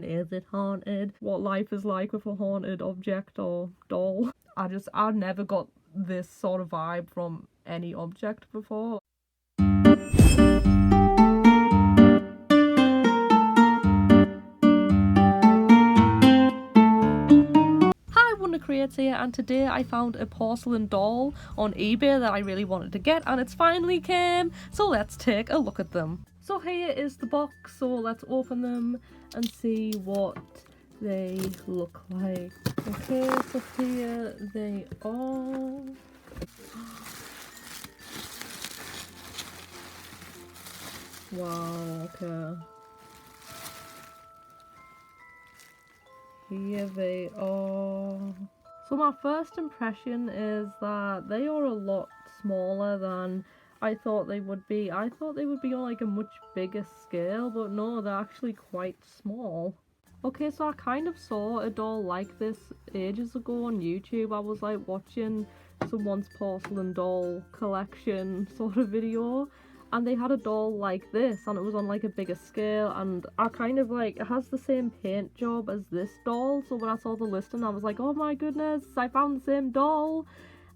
is it haunted? What life is like with a haunted object or doll. I never got this sort of vibe from any object before. Creates here, and today I found a porcelain doll on eBay that I really wanted to get, and it's finally came, so let's take a look at them. So here is the box, so let's open them and see what they look like. Okay, so here they are. Wow, okay. Here they are. So my first impression is that they are a lot smaller than I thought they would be. I thought they would be on like a much bigger scale, but no, they're actually quite small. Okay, so I kind of saw a doll like this ages ago on YouTube. I was like watching someone's porcelain doll collection sort of video, and they had a doll like this, and it was on like a bigger scale, and I kind of like, it has the same paint job as this doll, so when I saw the listing I was like, oh my goodness, I found the same doll.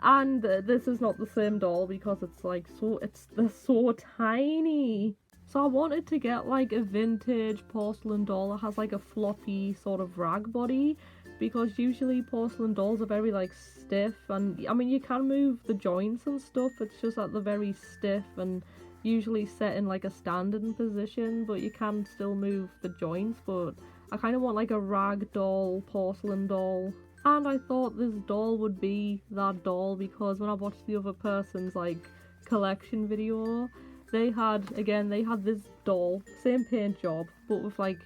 And this is not the same doll because it's like they're so tiny. So I wanted to get like a vintage porcelain doll that has like a floppy sort of rag body, because usually porcelain dolls are very like stiff, and I mean you can move the joints and stuff, it's just that they're very stiff and usually set in like a standing position, but you can still move the joints. But I kind of want like a rag doll, porcelain doll, and I thought this doll would be that doll, because when I watched the other person's like collection video, they had this doll, same paint job, but with like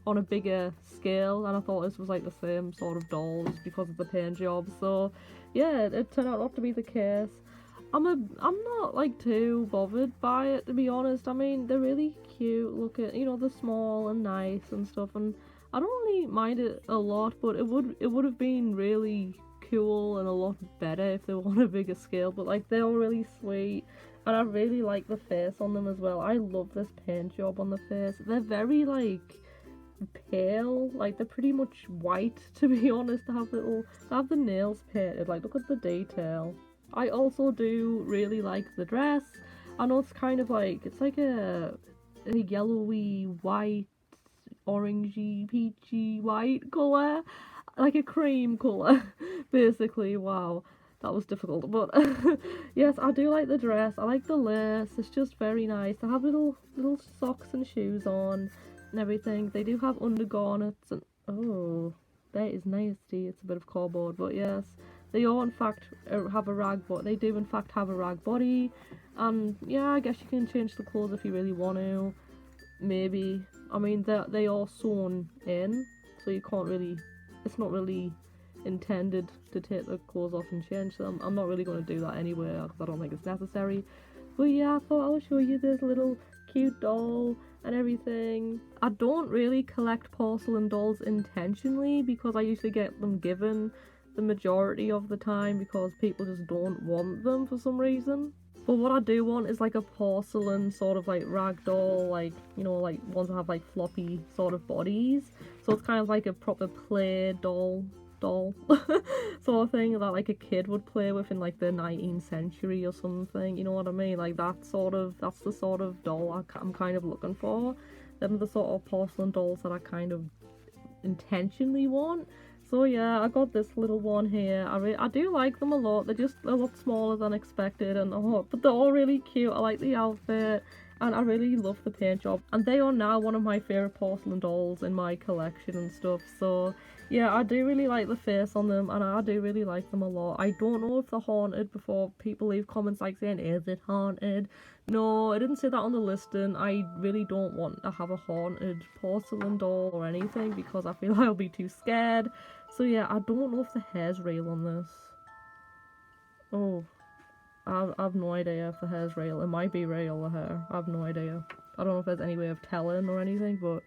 on a bigger scale, and I thought this was like the same sort of dolls because of the paint job. So yeah, it turned out not to be the case. I'm not like too bothered by it, to be honest. I mean, they're really cute looking, you know, they're small and nice and stuff, and I don't really mind it a lot, but it would have been really cool and a lot better if they were on a bigger scale. But like, they're all really sweet, and I really like the face on them as well. I love this paint job on the face. They're very like pale, like they're pretty much white, to be honest. They have the nails painted, like look at the detail. I also do really like the dress. I know it's kind of like, it's like a yellowy white, orangey, peachy white colour, like a cream colour basically. Wow, that was difficult, but yes, I do like the dress. I like the lace, it's just very nice. They have little socks and shoes on and everything. They do have undergarments, and oh, that is nasty. It's a bit of cardboard, but yes, they all in fact have a rag body. They do in fact have a rag body, and yeah, I guess you can change the clothes if you really want to. Maybe, I mean, they are sewn in, so you can't really, it's not really intended to take the clothes off and change them. I'm not really going to do that anyway because I don't think it's necessary. But yeah, I thought I'll show you this little cute doll and everything. I don't really collect porcelain dolls intentionally, because I usually get them given the majority of the time because people just don't want them for some reason. But what I do want is like a porcelain sort of like rag doll, like, you know, like ones that have like floppy sort of bodies. So it's kind of like a proper play doll sort of thing that like a kid would play with in like the 19th century or something, you know what I mean? Like that's the sort of doll I'm kind of looking for. Them are the sort of porcelain dolls that I kind of intentionally want. So yeah, I got this little one here. I do like them a lot. They're just a lot smaller than expected, and but they're all really cute. I like the outfit, and I really love the paint job. And they are now one of my favourite porcelain dolls in my collection and stuff. So yeah, I do really like the face on them, and I do really like them a lot. I don't know if they're haunted before people leave comments like saying, is it haunted? No, I didn't say that on the listing. I really don't want to have a haunted porcelain doll or anything because I feel I'll be too scared. So yeah, I don't know if the hair's real on this. Oh, I've no idea if the hair's real. It might be real, the hair. I have no idea. I don't know if there's any way of telling or anything, but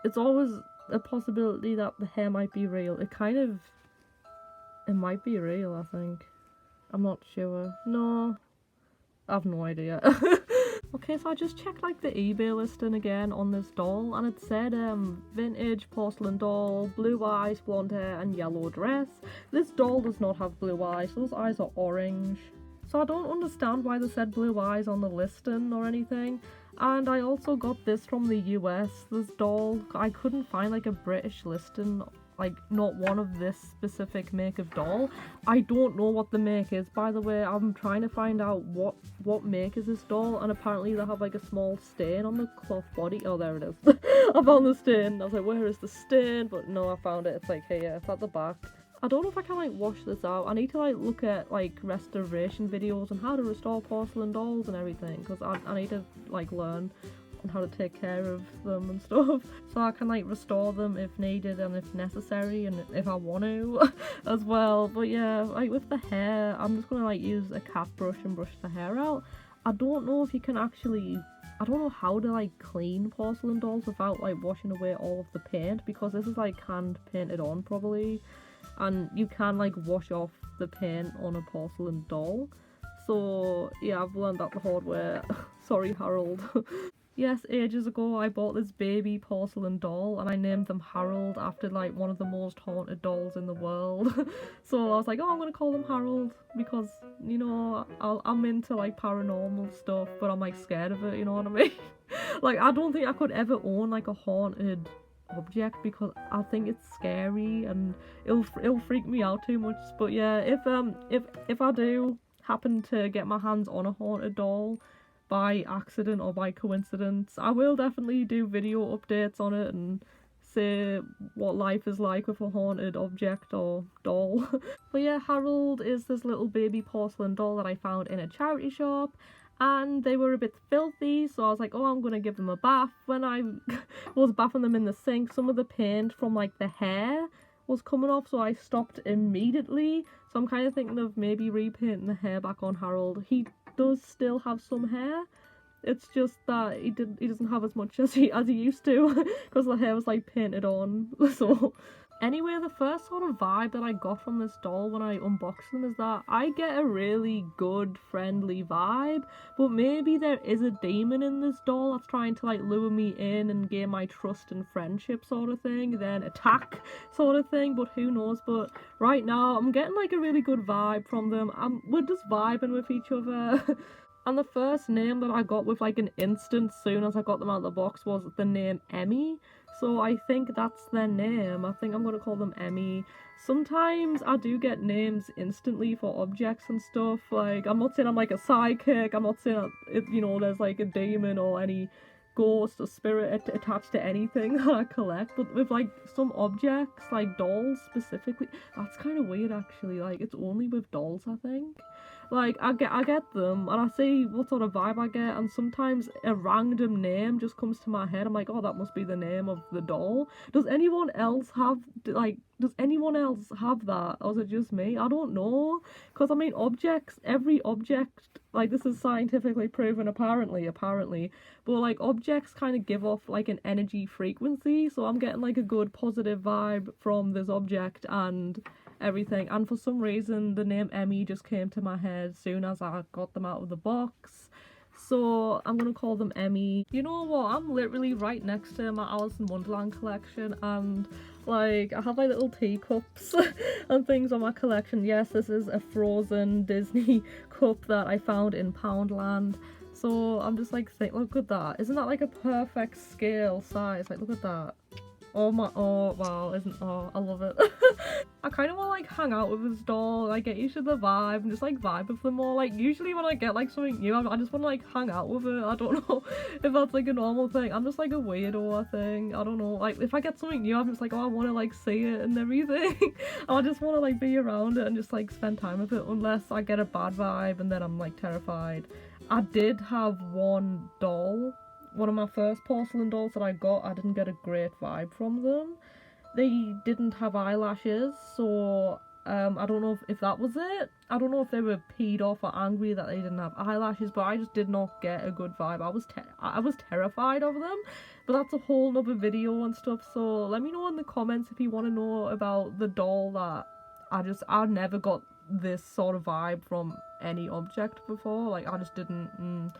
it's always a possibility that the hair might be real. It might be real, I think. I'm not sure. No, I have no idea. Okay, so I just checked like the eBay listing again on this doll, and it said vintage porcelain doll, blue eyes, blonde hair, and yellow dress. This doll does not have blue eyes. Those eyes are orange. So I don't understand why they said blue eyes on the listing or anything. And I also got this from the US, this doll. I couldn't find like a British listing, like not one of this specific make of doll. I don't know what the make is, by the way. I'm trying to find out what make is this doll, and apparently they have like a small stain on the cloth body. Oh, there it is. I found the stain. I was like, where is the stain? But no, I found it. It's like here, it's at the back. I don't know if I can like wash this out. I need to like look at like restoration videos on how to restore porcelain dolls and everything, because I need to like learn on how to take care of them and stuff, so I can like restore them if needed and if necessary and if I want to as well. But yeah, like with the hair, I'm just gonna like use a cat brush and brush the hair out. I don't know if you can actually, I don't know how to like clean porcelain dolls without like washing away all of the paint, because this is like hand painted on probably, and you can like wash off the paint on a porcelain doll. So yeah, I've learned that the hard way. Sorry, Harold. Yes, ages ago I bought this baby porcelain doll and I named them Harold after like one of the most haunted dolls in the world. So I was like, oh, I'm gonna call them Harold because, you know, I'm into like paranormal stuff, but I'm like scared of it, you know what I mean? Like, I don't think I could ever own like a haunted object because I think it's scary and it'll freak me out too much. But yeah, if I do happen to get my hands on a haunted doll by accident or by coincidence, I will definitely do video updates on it and say what life is like with a haunted object or doll. But yeah, Harold is this little baby porcelain doll that I found in a charity shop, and they were a bit filthy, so I was like, oh, I'm gonna give them a bath. When I was bathing them in the sink, some of the paint from like the hair was coming off, so I stopped immediately. So I'm kind of thinking of maybe repainting the hair back on Harold. He does still have some hair, it's just that he doesn't have as much as he used to because the hair was like painted on. So anyway, the first sort of vibe that I got from this doll when I unboxed them is that I get a really good friendly vibe, but maybe there is a demon in this doll that's trying to like lure me in and gain my trust and friendship sort of thing, then attack sort of thing, but who knows. But right now I'm getting like a really good vibe from them. We're just vibing with each other. And the first name that I got with like an instant soon as I got them out of the box was the name Emmy. So I think that's their name. I think I'm gonna call them Emmy. Sometimes I do get names instantly for objects and stuff. Like, I'm not saying I'm like a sidekick, I'm not saying you know, there's like a demon or any ghost or spirit attached to anything that I collect, but with like some objects, like dolls specifically, that's kind of weird actually. Like, it's only with dolls, I think. Like, I get them and I see what sort of vibe I get, and sometimes a random name just comes to my head. I'm like, oh, that must be the name of the doll. Does anyone else have that, or is it just me? I don't know, because I mean, objects, every object, like, this is scientifically proven apparently, but like, objects kind of give off like an energy frequency, so I'm getting like a good positive vibe from this object and everything. And for some reason the name Emmy just came to my head as soon as I got them out of the box, so I'm gonna call them Emmy. You know what, I'm literally right next to my Alice in Wonderland collection, and like, I have like little teacups and things on my collection. Yes, this is a Frozen Disney cup that I found in Poundland. So I'm just like, look at that, isn't that like a perfect scale size? Like, look at that. Oh wow, I love it. I kind of want to like hang out with this doll, like get used to the vibe and just like vibe with them all. Like, usually when I get like something new, I just want to like hang out with it. I don't know if that's like a normal thing. I'm just like a weirdo, I think. I don't know, like if I get something new, I'm just like, oh, I want to like see it and everything. I just want to like be around it and just like spend time with it, unless I get a bad vibe and then I'm like terrified. I did have one doll, one of my first porcelain dolls that I got, I didn't get a great vibe from them. They didn't have eyelashes, so I don't know if that was it. I don't know if they were peed off or angry that they didn't have eyelashes, but I just did not get a good vibe. I was terrified of them, but that's a whole nother video and stuff, so let me know in the comments if you want to know about the doll that I never got this sort of vibe from any object before. Like, I just didn't.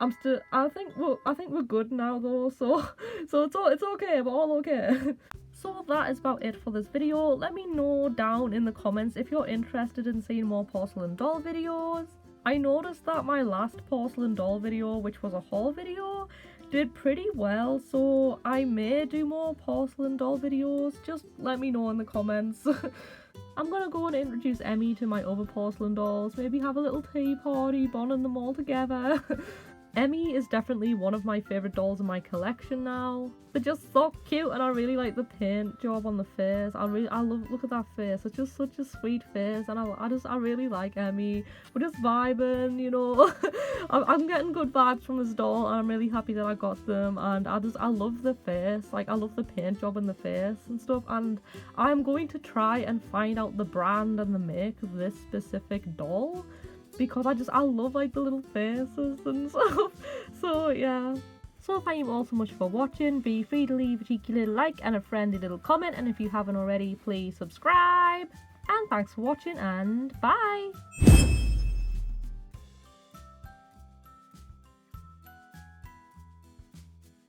I think we're good now though, so it's okay, we're all okay. So that is about it for this video. Let me know down in the comments if you're interested in seeing more porcelain doll videos. I noticed that my last porcelain doll video, which was a haul video, did pretty well, so I may do more porcelain doll videos. Just let me know in the comments. I'm gonna go and introduce Emmy to my other porcelain dolls, maybe have a little tea party, bonding them all together. Emmy is definitely one of my favourite dolls in my collection now. They're just so cute, and I really like the paint job on the face. I love, look at that face, it's just such a sweet face, and I really like Emmy. We're just vibing, you know. I'm getting good vibes from this doll, and I'm really happy that I got them, and I love the face, like I love the paint job in the face and stuff, and I'm going to try and find out the brand and the make of this specific doll, because I love like the little faces and stuff. So yeah. So thank you all so much for watching. Be free to leave a cheeky little like and a friendly little comment, and if you haven't already, please subscribe. And thanks for watching, and bye!